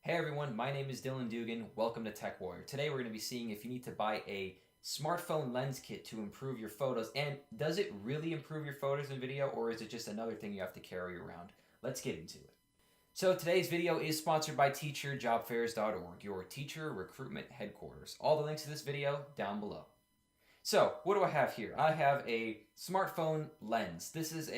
Hey everyone, my name is Dylan Dugan. Welcome to Tech Warrior. Today we're going to be seeing if you need to buy a smartphone lens kit to improve your photos, and does it really improve your photos and video, or is it just another thing you have to carry around? Let's get into it. So today's video is sponsored by teacherjobfairs.org, your teacher recruitment headquarters. All the links to this video down below. So what do I have here? I have a smartphone lens. This is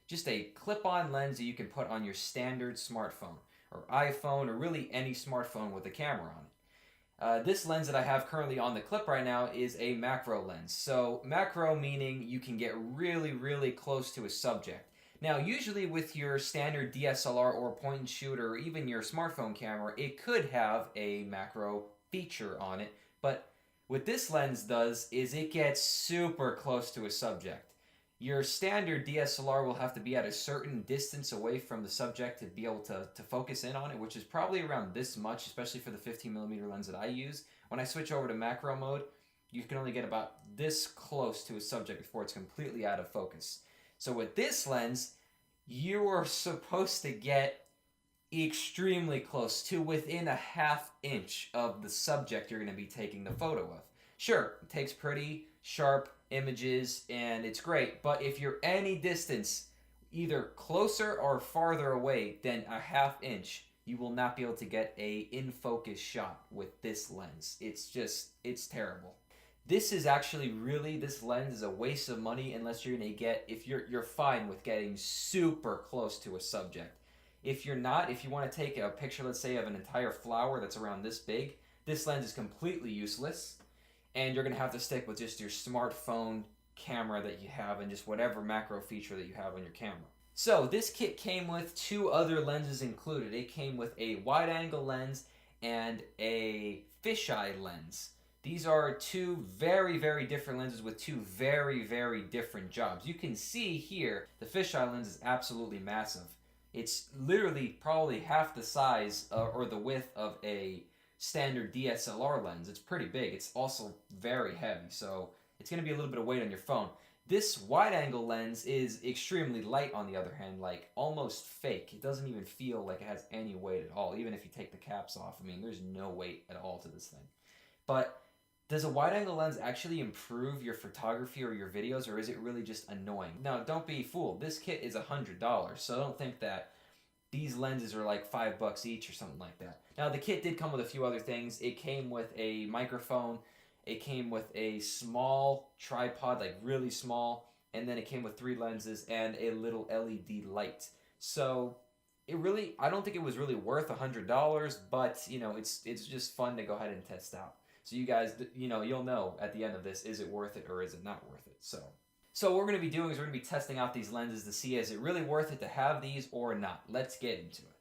just a clip-on lens that you can put on your standard smartphone or iPhone, or really any smartphone with a camera on it. This lens that I have currently on the clip right now is a macro lens. So macro meaning you can get really, really close to a subject. Now, usually with your standard DSLR or point and shoot or even your smartphone camera, it could have a macro feature on it, but what this lens does is it gets super close to a subject. Your standard DSLR will have to be at a certain distance away from the subject to be able to focus in on it, which is probably around this much, especially for the 15mm lens that I use. When I switch over to macro mode, you can only get about this close to a subject before it's completely out of focus. So with this lens, you are supposed to get extremely close to within a ½ inch of the subject you're going to be taking the photo of. Sure, it takes pretty sharp images and it's great, but if you're any distance either closer or farther away than a ½ inch, you will not be able to get a in-focus shot with this lens. It's terrible. This is actually this lens is a waste of money unless you're gonna if you're fine with getting super close to a subject. If you're not, if you want to take a picture, let's say, of an entire flower that's around this big, this lens is completely useless. And you're going to have to stick with just your smartphone camera that you have and just whatever macro feature that you have on your camera. So this kit came with two other lenses included. It came with a wide-angle lens and a fisheye lens. These are two very, very different lenses with two very, very different jobs. You can see here the fisheye lens is absolutely massive. It's literally probably half the size or the width of a standard DSLR lens. It's pretty big. It's also very heavy, so it's going to be a little bit of weight on your phone. This wide-angle lens is extremely light, on the other hand, like almost fake. It doesn't even feel like it has any weight at all, even if you take the caps off. I mean, there's no weight at all to this thing. But does a wide-angle lens actually improve your photography or your videos, or is it really just annoying? Now, don't be fooled. This kit is $100, so don't think that these lenses are like $5 each or something like that. Now, the kit did come with a few other things. It came with a microphone. It came with a small tripod, like really small. And then it came with 3 lenses and a little LED light. So I don't think it was really worth $100, but it's just fun to go ahead and test out. So you guys, you'll know at the end of this, is it worth it or is it not worth it? So what we're going to be doing is we're going to be testing out these lenses to see, is it really worth it to have these or not? Let's get into it.